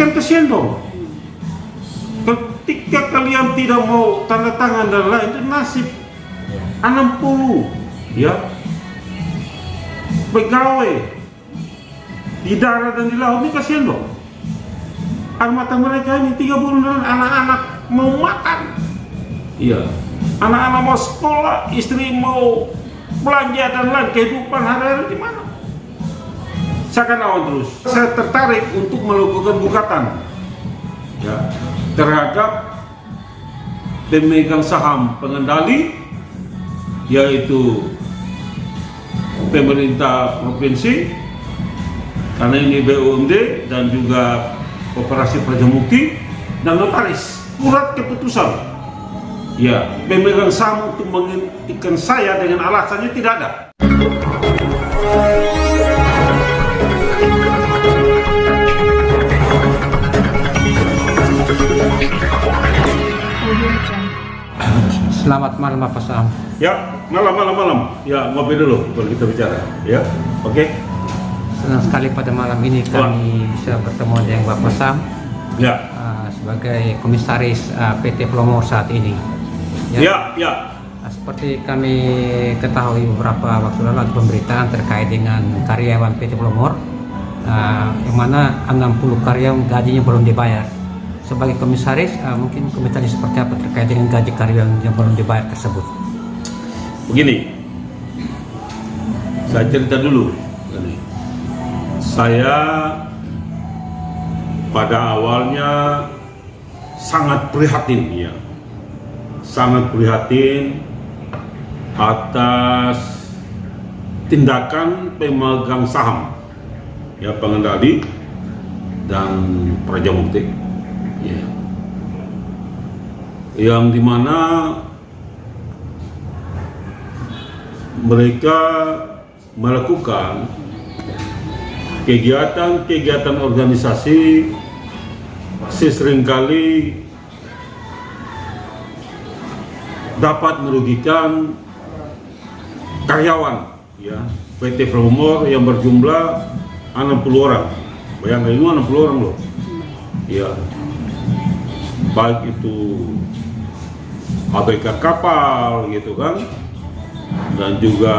Kan kasihan dong. Ketika kalian tidak mau tanda tangan dan lain, itu nasib 60 ya pegawai di darat dan di laut, ini kasihan dong. Armada mereka ini 3 bulan, anak-anak mau makan, iya, anak-anak mau sekolah, istri mau belanja dan lain, kehidupan hari-hari di mana? Saya akan lawan terus. Saya tertarik untuk melakukan gugatan ya, terhadap pemegang saham pengendali, yaitu pemerintah provinsi, karena ini BUMD dan juga Koperasi Praja Mukti, dan notaris. Surat keputusan ya, pemegang saham untuk menghentikan saya dengan alasannya tidak ada. Selamat malam Pak Sam. Ya, malam. Ya, ngopi dulu baru kita bicara. Ya, oke. Senang sekali pada malam ini kami bisa bertemu dengan Bapak Sam. Ya. Sebagai komisaris PT Flomor saat ini. Ya. Seperti kami ketahui beberapa waktu lalu ada pemberitaan terkait dengan karyawan PT Flomor, yang mana 60 karyawan gajinya belum dibayar. Sebagai komisaris, mungkin komentarnya seperti apa terkait dengan gaji karyawan yang belum dibayar tersebut? Begini, saya cerita dulu. Saya pada awalnya sangat prihatin, ya, sangat prihatin atas tindakan pemegang saham, ya, pengendali dan Praja Mukti, ya, yang dimana mereka melakukan kegiatan organisasi seringkali dapat merugikan karyawan, ya, PT Flomor yang berjumlah 60 orang. Bayangkan, ini 60 orang loh, ya, baik itu ABK kapal gitu kan, dan juga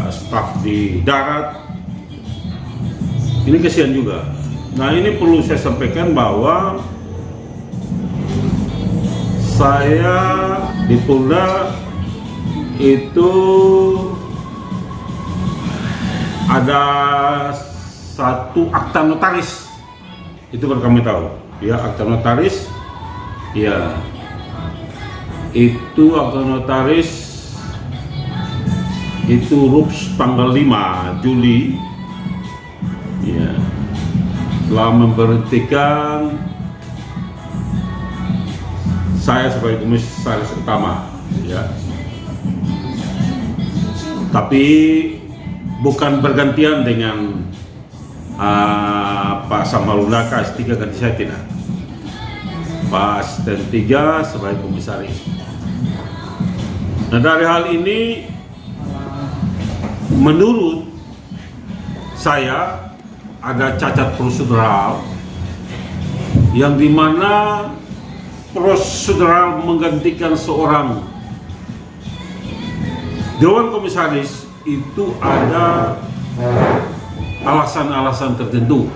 staf di darat. Ini kasihan juga. Nah, ini perlu saya sampaikan bahwa saya di Polda itu ada satu akta notaris, itu baru kami tahu, ya, akta notaris, ya, itu akta notaris itu RUPS tanggal 5 Juli, ya, telah memberhentikan saya sebagai komisaris utama, ya, tapi bukan bergantian dengan Pak Samalundaka S3 ganti saya, tidak. Pak Asisten 3 sebagai komisaris. Nah, dari hal ini menurut saya ada cacat prosedural yang dimana prosedural menggantikan seorang dewan komisaris itu ada alasan-alasan tertentu,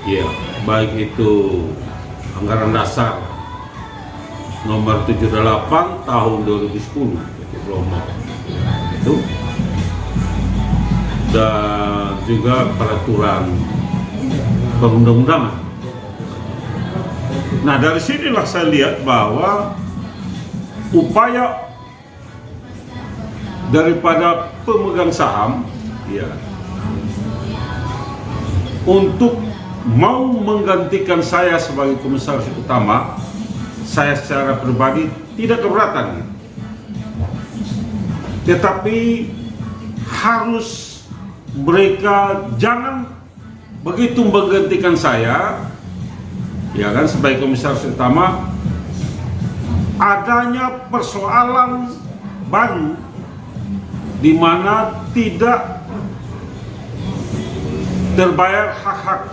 ya, baik itu anggaran dasar nomor 78 tahun 2010 itu Flomor, itu, dan juga peraturan perundang-undangan. Nah, dari sinilah saya lihat bahwa upaya daripada pemegang saham, ya, untuk mau menggantikan saya sebagai komisaris utama, saya secara pribadi tidak keberatan, tetapi harus mereka jangan begitu menggantikan saya, ya kan, sebagai komisaris utama, adanya persoalan baru di mana tidak terbayar hak-hak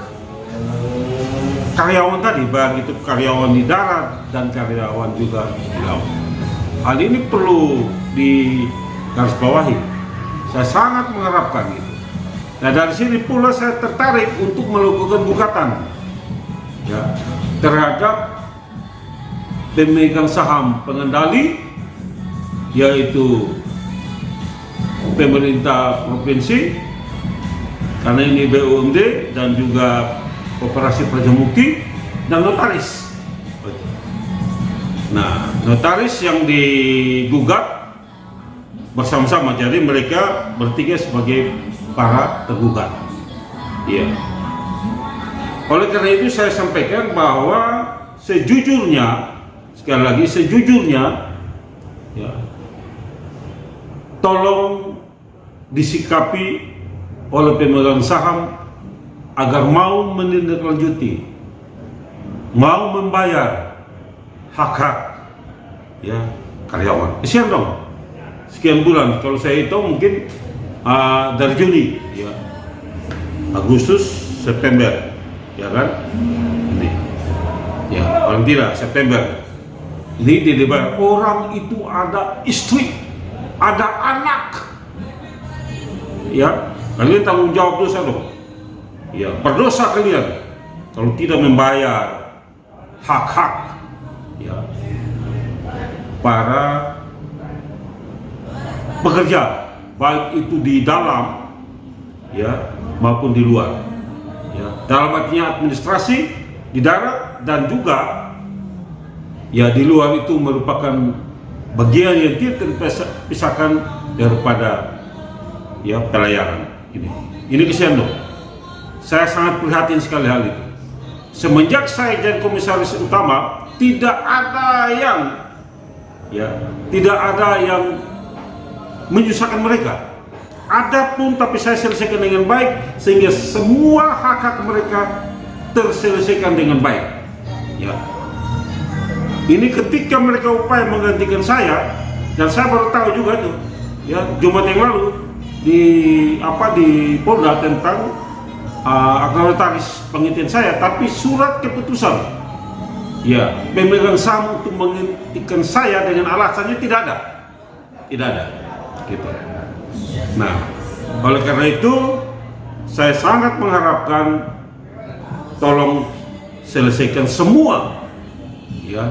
karyawan tadi, baik itu karyawan di darat dan karyawan juga di laut. Hal ini perlu digarisbawahi. Saya sangat mengharapkan itu. Nah, dari sini pula saya tertarik untuk melakukan gugatan ya, terhadap pemegang saham pengendali, yaitu pemerintah provinsi, karena ini BUMD dan juga Koperasi Praja Mukti, dan notaris. Nah, notaris yang digugat bersama-sama, jadi mereka bertiga sebagai para tergugat. Iya. Oleh karena itu saya sampaikan bahwa sejujurnya, sekali lagi sejujurnya, ya, tolong disikapi oleh pemegang saham agar mau menindaklanjuti, mau membayar hak-hak ya karyawan. Kesian dong, sekian bulan, kalau saya hitung mungkin dari Juni, ya, Agustus, September, ya kan? Ini, ya paling tidak September. Ini dibayar. Orang itu ada istri, ada anak, ya. Kalian tanggung jawab dosa dong. Ya, berdosa kalian kalau tidak membayar hak-hak ya para pekerja, baik itu di dalam ya maupun di luar. Ya, dalam artinya administrasi di darat dan juga ya di luar, itu merupakan bagian yang tidak terpisahkan daripada ya pelayaran ini. Ini kesian dong. Saya sangat prihatin sekali hal itu. Semenjak saya jadi komisaris utama, tidak ada yang menyusahkan mereka. Ada pun, tapi saya selesaikan dengan baik sehingga semua hak-hak mereka terselesaikan dengan baik. Ya. Ini ketika mereka upaya menggantikan saya, dan saya baru tahu juga tuh, ya Jumat yang lalu di Polda tentang akreditas penghentian saya, tapi surat keputusan ya pemegang saham untuk menghentikan saya dengan alasannya tidak ada gitu. Nah, oleh karena itu saya sangat mengharapkan tolong selesaikan semua ya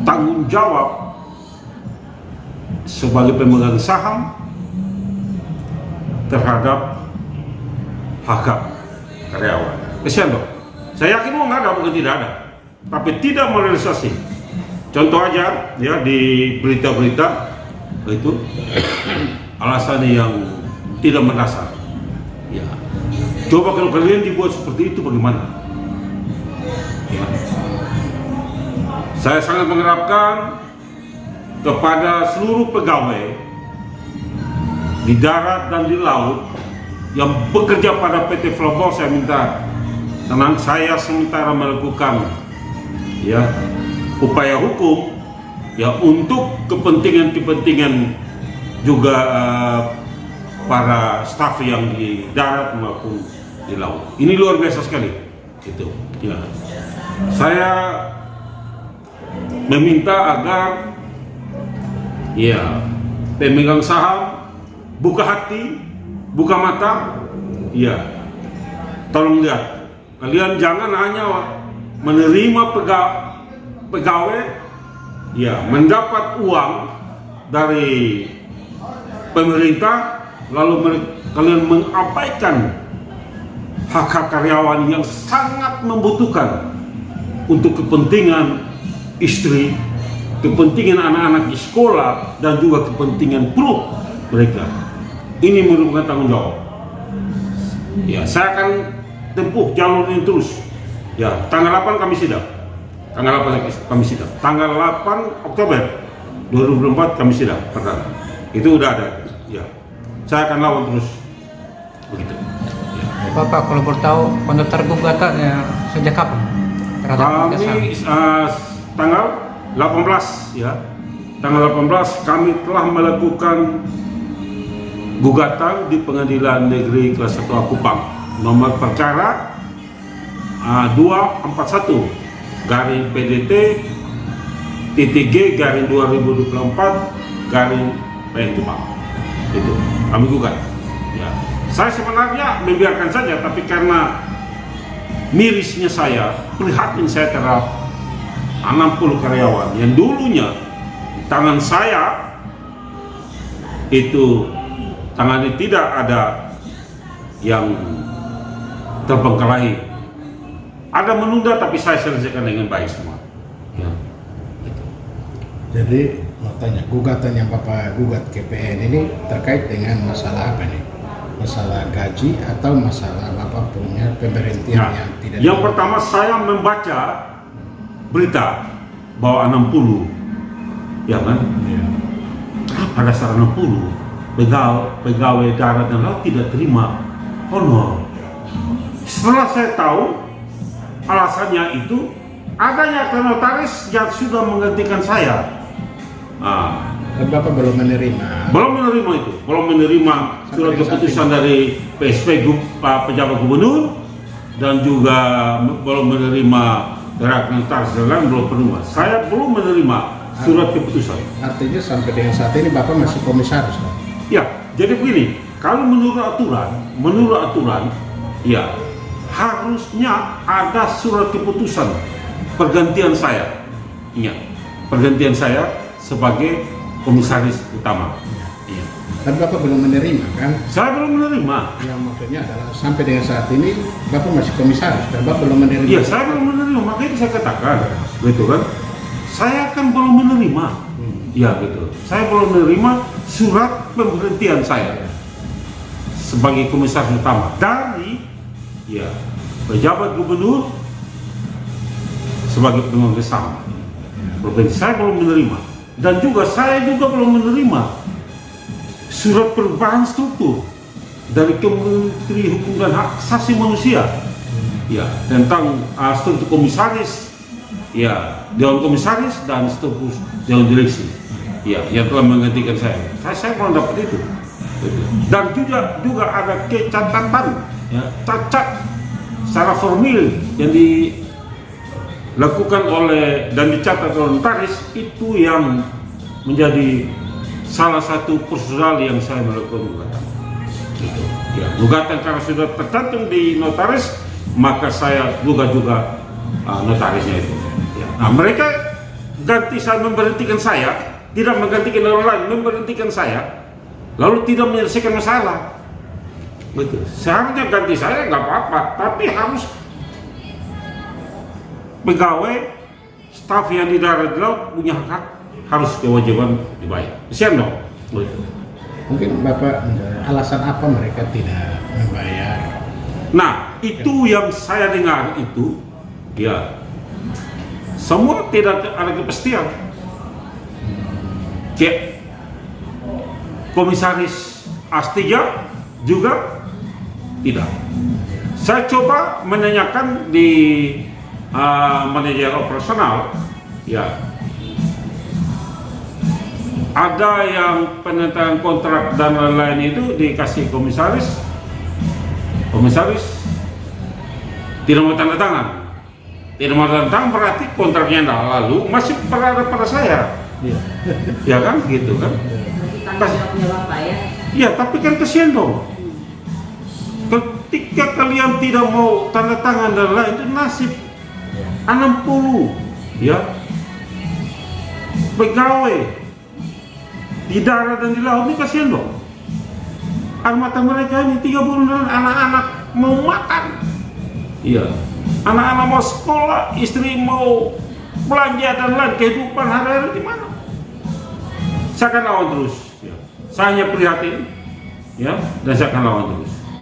tanggung jawab sebagai pemegang saham terhadap hak karyawan. Kesian dong. Saya yakin uang ada, bukan tidak ada, tapi tidak merealisasi. Contoh aja ya di berita-berita itu alasannya yang tidak mendasar. Ya. Coba kalau kalian dibuat seperti itu bagaimana? Ya. Saya sangat mengharapkan kepada seluruh pegawai di darat dan di laut yang bekerja pada PT Flowbox, saya minta tenang. Saya sementara melakukan ya upaya hukum ya untuk kepentingan juga para staf yang di darat maupun di laut. Ini luar biasa sekali itu ya. Saya meminta agar ya pemegang saham buka hati, buka mata, ya. Tolong lihat, kalian jangan hanya menerima pegawai, ya, mendapat uang dari pemerintah, lalu kalian mengabaikan hak-hak karyawan yang sangat membutuhkan untuk kepentingan istri, kepentingan anak-anak di sekolah, dan juga kepentingan perut mereka. Ini merupakan tanggung jawab. Ya, saya akan tempuh jalur ini terus. Ya, tanggal 8 kami sidang. Tanggal 8 kami sidang. Tanggal 8 Oktober 2024 kami sidang perdana. Itu udah ada. Ya, saya akan lawan terus. Begitu. Ya. Bapak, kalau boleh tahu pendaftar gugatan ya sejak kapan? Kami tanggal 18 ya. Tanggal 18 kami telah melakukan gugatan di Pengadilan Negeri Kelas 1 Kupang, nomor perkara 241 garing PDT titik G garing 2024 garing PN Jombang. Itu kami gugat. Ya. Saya sebenarnya membiarkan saja, tapi karena mirisnya saya, prihatin saya terhadap 60 karyawan yang dulunya tangan saya itu tangannya tidak ada yang terbengkalai, ada menunda, tapi saya selesaikan dengan baik semua. Ya. Jadi mau tanya, gugatan yang Bapak gugat ke PN ini terkait dengan masalah apa nih? Masalah gaji atau masalah Bapak punya pemberhentian Nah, yang tidak? yang pertama saya membaca berita bahwa 60, ya kan? Ya. Pada dasar 60 pegawai darat dan laut tidak terima honor. Setelah saya tahu alasannya itu adanya notaris yang sudah menggantikan saya. Dan Bapak belum menerima. Belum menerima surat keputusan dari PSP pejabat gubernur, dan juga belum menerima dari notaris dan lain, belum menerima. Saya belum menerima surat keputusan. Artinya sampai dengan saat ini Bapak masih komisaris, Pak? Ya, jadi begini, kalau menurut aturan, ya harusnya ada surat keputusan pergantian saya. Ingat, pergantian saya sebagai komisaris utama. Iya. Dan Bapak belum menerima, kan? Saya belum menerima. Yang maksudnya adalah sampai dengan saat ini Bapak masih komisaris dan Bapak belum menerima. Iya, saya belum menerima, makanya saya katakan, gitu kan? Saya kan belum menerima. Ya gitu. Saya belum menerima surat pemberhentian saya sebagai komisaris utama dari pejabat gubernur sebagai pengurus bersama provinsi. Saya belum menerima, dan juga saya belum menerima surat perubahan struktur dari Kementerian Hukum dan Hak Asasi Manusia tentang struktur komisaris, dewan komisaris dan struktur dewan direksi yang telah menggantikan saya. Saya belum dapat itu. Dan juga ada catatan cacat secara formil yang dilakukan oleh dan dicatat oleh notaris, itu yang menjadi salah satu prosedural yang saya melakukan gugatan. Gugatan karena sudah tercantum di notaris, maka saya juga notarisnya itu. Nah, mereka ganti saya, memberhentikan saya, tidak menggantikan orang lain, memberhentikan saya, lalu tidak menyelesaikan masalah. Betul. Seharusnya ganti saya nggak apa-apa, tapi harus pegawai staf yang di darat di laut punya hak, harus kewajiban dibayar. Kesian dong. Betul. Mungkin Bapak alasan apa mereka tidak membayar? Nah, itu yang saya dengar itu, semua tidak ada kepastian. Komisaris Astija juga tidak. Saya coba menanyakan di manajer operasional, ada yang penandatangan kontrak dan lain-lain itu dikasih komisaris tidak mau tanda tangan. Tidak mau tanda tangan berarti kontraknya tidak lalu masih berada pada saya. Ya kan, gitu kan? Ya, tapi kan kesian dong. Ketika kalian tidak mau tanda tangan dan lain, itu nasib 60 pegawai di darat dan di laut, ini kasihan dong. Armada mereka ini 3 bulan, anak-anak mau makan, anak-anak mau sekolah, istri mau belanja dan lain, kehidupan hari-hari di mana? Saya akan lawan terus. Saya hanya prihatin, dan saya akan lawan terus.